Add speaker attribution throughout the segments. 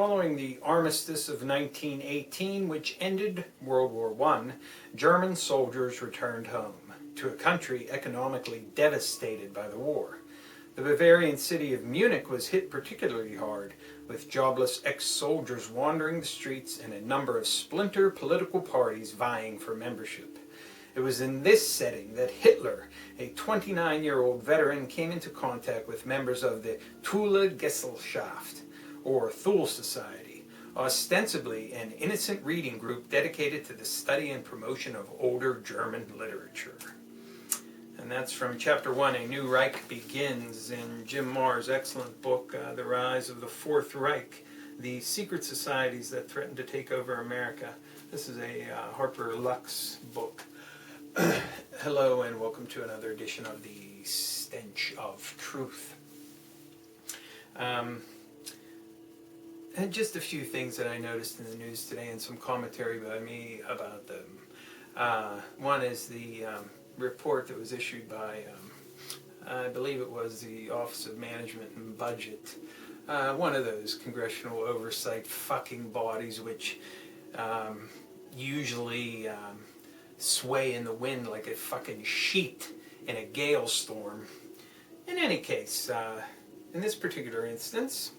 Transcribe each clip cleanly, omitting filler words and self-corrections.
Speaker 1: Following the armistice of 1918, which ended World War I, German soldiers returned home to a country economically devastated by the war. The Bavarian city of Munich was hit particularly hard, with jobless ex-soldiers wandering the streets and a number of splinter political parties vying for membership. It was in this setting that Hitler, a 29-year-old veteran, came into contact with members of the Gesellschaft, or Thule Society, ostensibly an innocent reading group dedicated to the study and promotion of older German literature. And that's from Chapter 1, A New Reich Begins, in Jim Marr's excellent book, The Rise of the Fourth Reich, The Secret Societies That Threaten to Take Over America. This is a Harper Lux book. Hello and welcome to another edition of the Stench of Truth. And just a few things that I noticed in the news today and some commentary by me about them. One is the report that was issued by, I believe it was the Office of Management and Budget, one of those congressional oversight fucking bodies which usually sway in the wind like a fucking sheet in a gale storm. In any case, in this particular instance,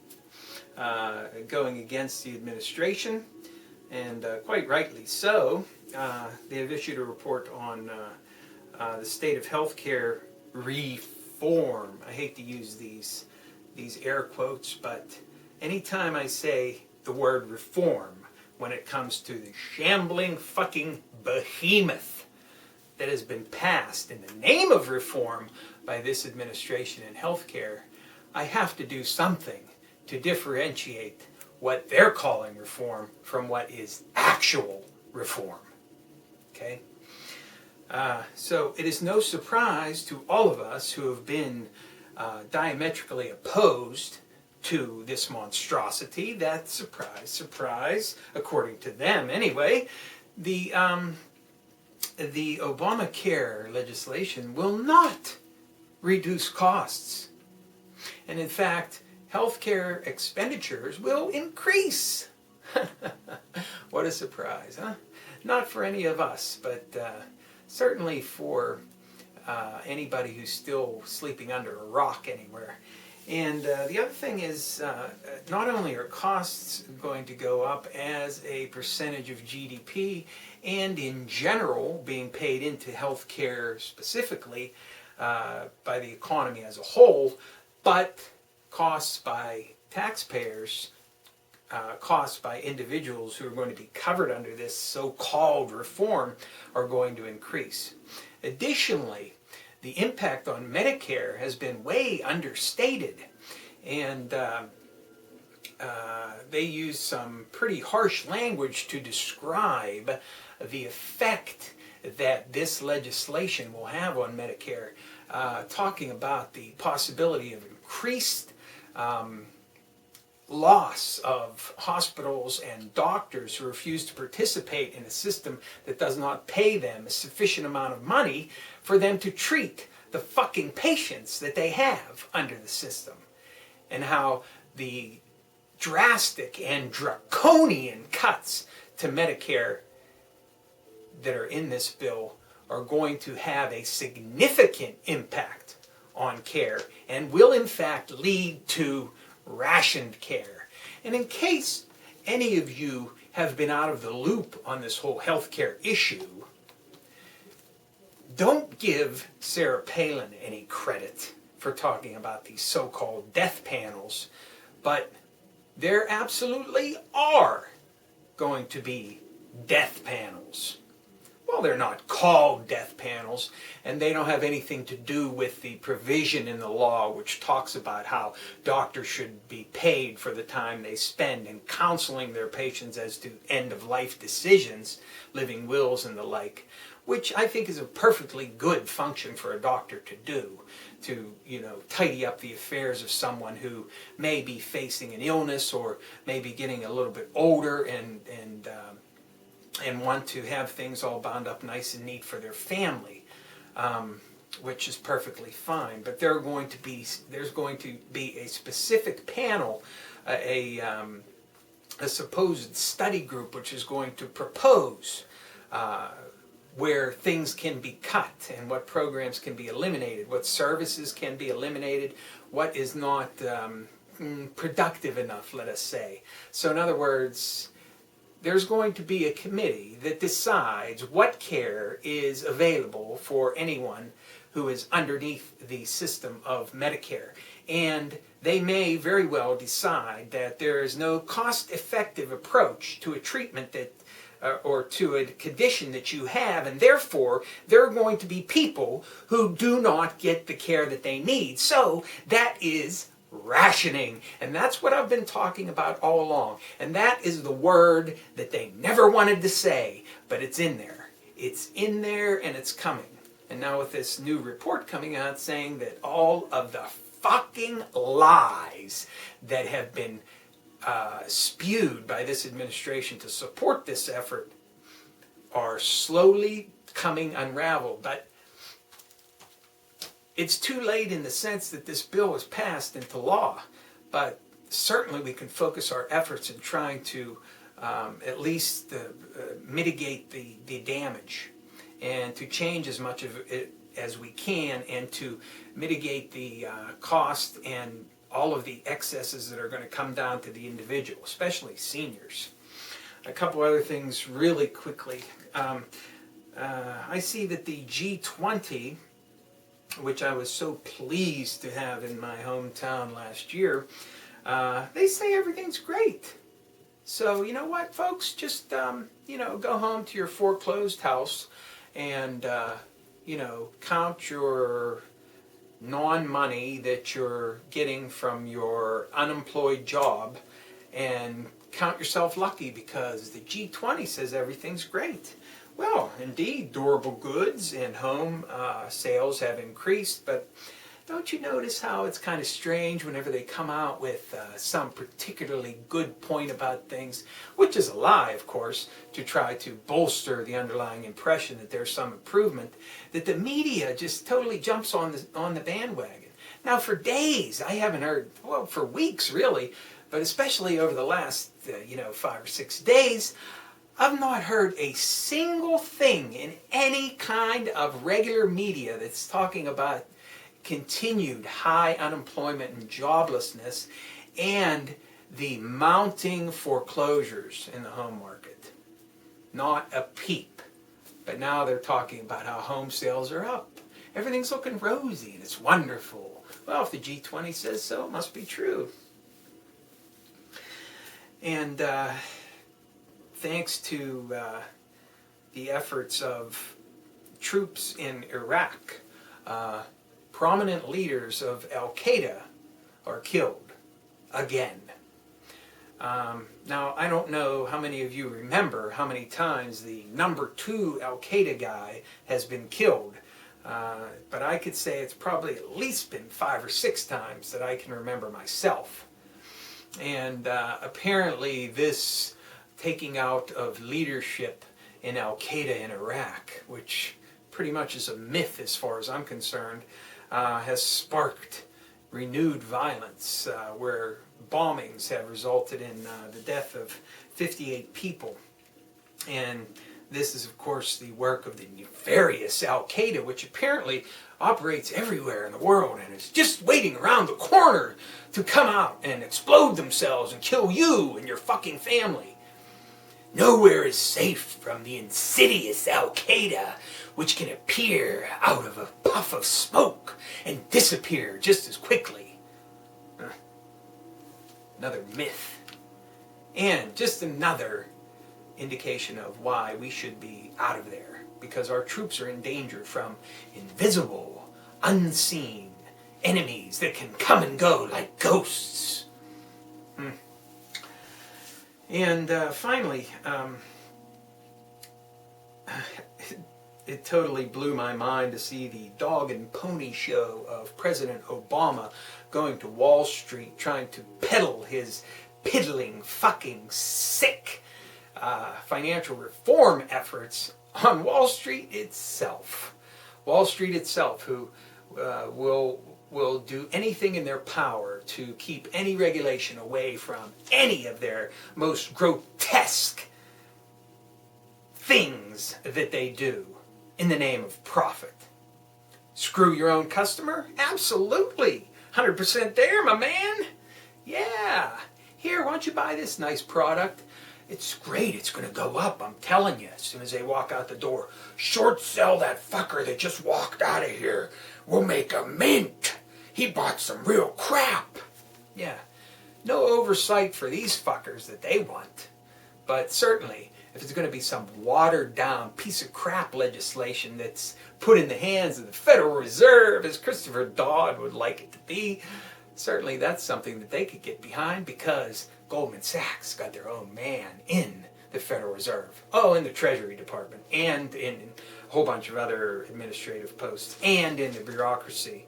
Speaker 1: going against the administration, and quite rightly so, they have issued a report on the state of healthcare reform. I hate to use these air quotes, but anytime I say the word reform, when it comes to the shambling fucking behemoth that has been passed in the name of reform by this administration in healthcare, I have to do something to differentiate what they're calling reform from what is actual reform. Okay? So it is no surprise to all of us who have been diametrically opposed to this monstrosity that, surprise, surprise, according to them anyway, the Obamacare legislation will not reduce costs. And in fact, healthcare expenditures will increase. What a surprise, huh? Not for any of us, but certainly for anybody who's still sleeping under a rock anywhere. And the other thing is, not only are costs going to go up as a percentage of GDP, and in general being paid into healthcare specifically by the economy as a whole, but costs by taxpayers, costs by individuals who are going to be covered under this so-called reform are going to increase. Additionally, the impact on Medicare has been way understated, and they use some pretty harsh language to describe the effect that this legislation will have on Medicare, talking about the possibility of increased loss of hospitals and doctors who refuse to participate in a system that does not pay them a sufficient amount of money for them to treat the fucking patients that they have under the system, and how the drastic and draconian cuts to Medicare that are in this bill are going to have a significant impact on care and will in fact lead to rationed care. And in case any of you have been out of the loop on this whole healthcare issue, don't give Sarah Palin any credit for talking about these so-called death panels, but there absolutely are going to be death panels. Well, they're not called death panels, and they don't have anything to do with the provision in the law which talks about how doctors should be paid for the time they spend in counseling their patients as to end-of-life decisions, living wills and the like, which I think is a perfectly good function for a doctor to do, to, tidy up the affairs of someone who may be facing an illness or may be getting a little bit older and want to have things all bound up nice and neat for their family, which is perfectly fine. But there's going to be a specific panel, a a supposed study group which is going to propose where things can be cut and what programs can be eliminated, what services can be eliminated, what is not productive enough, let us say. So in other words, there's going to be a committee that decides what care is available for anyone who is underneath the system of Medicare. And they may very well decide that there is no cost-effective approach to a treatment that or to a condition that you have, and therefore there are going to be people who do not get the care that they need. So that is rationing, and that's what I've been talking about all along. And that is the word that they never wanted to say, but it's in there. It's in there and it's coming. And now with this new report coming out saying that all of the fucking lies that have been spewed by this administration to support this effort are slowly coming unraveled. But it's too late in the sense that this bill was passed into law. But certainly we can focus our efforts in trying to at least mitigate the damage and to change as much of it as we can and to mitigate the cost and all of the excesses that are going to come down to the individual, especially seniors. A couple other things really quickly. I see that the G20, which I was so pleased to have in my hometown last year, they say everything's great. So you know what, folks? Just go home to your foreclosed house and count your non-money that you're getting from your unemployed job and count yourself lucky because the G20 says everything's great. Well, indeed, durable goods and home sales have increased, but don't you notice how it's kind of strange whenever they come out with some particularly good point about things, which is a lie, of course, to try to bolster the underlying impression that there's some improvement, that the media just totally jumps on the bandwagon. Now, for days, I haven't heard, well, for weeks, really, but especially over the last, 5 or 6 days, I've not heard a single thing in any kind of regular media that's talking about continued high unemployment and joblessness and the mounting foreclosures in the home market. Not a peep. But now they're talking about how home sales are up. Everything's looking rosy and it's wonderful. Well, if the G20 says so, it must be true. And thanks to the efforts of troops in Iraq, prominent leaders of Al-Queda are killed again. Now, I don't know how many of you remember how many times the number 2 Al-Qaeda guy has been killed, but I could say it's probably at least been 5 or 6 times that I can remember myself. And apparently this taking out of leadership in Al-Qaeda in Iraq, which pretty much is a myth as far as I'm concerned, has sparked renewed violence where bombings have resulted in the death of 58 people. And this is, of course, the work of the nefarious Al-Qaeda, which apparently operates everywhere in the world and is just waiting around the corner to come out and explode themselves and kill you and your fucking family. Nowhere is safe from the insidious Al-Qaeda, which can appear out of a puff of smoke and disappear just as quickly. Another myth. And just another indication of why we should be out of there. Because our troops are in danger from invisible, unseen enemies that can come and go like ghosts. And finally, it totally blew my mind to see the dog and pony show of President Obama going to Wall Street trying to peddle his piddling, fucking, sick financial reform efforts on Wall Street itself. Wall Street itself, who will will do anything in their power to keep any regulation away from any of their most grotesque things that they do in the name of profit. Screw your own customer? Absolutely. 100% there, my man. Yeah. Here, why don't you buy this nice product? It's great. It's going to go up, I'm telling you, as soon as they walk out the door. Short sell that fucker that just walked out of here. We'll make a mint. He bought some real crap. Yeah. No oversight for these fuckers that they want. But certainly, if it's going to be some watered-down piece of crap legislation that's put in the hands of the Federal Reserve, as Christopher Dodd would like it to be, certainly that's something that they could get behind, because Goldman Sachs got their own man in the Federal Reserve. Oh, in the Treasury Department, and in a whole bunch of other administrative posts, and in the bureaucracy.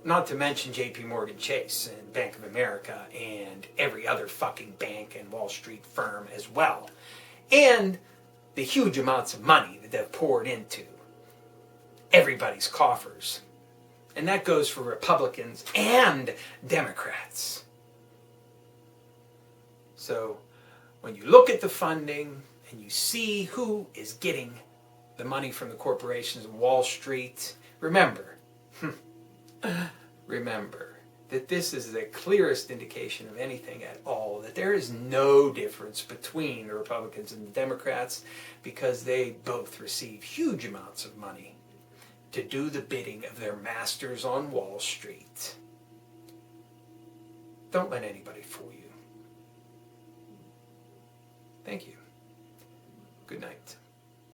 Speaker 1: Not to mention J.P. Morgan Chase and Bank of America and every other fucking bank and Wall Street firm as well. And the huge amounts of money that they've poured into everybody's coffers. And that goes for Republicans and Democrats. So when you look at the funding and you see who is getting the money from the corporations of Wall Street, remember that this is the clearest indication of anything at all, that there is no difference between the Republicans and the Democrats, because they both receive huge amounts of money to do the bidding of their masters on Wall Street. Don't let anybody fool you. Thank you. Good night.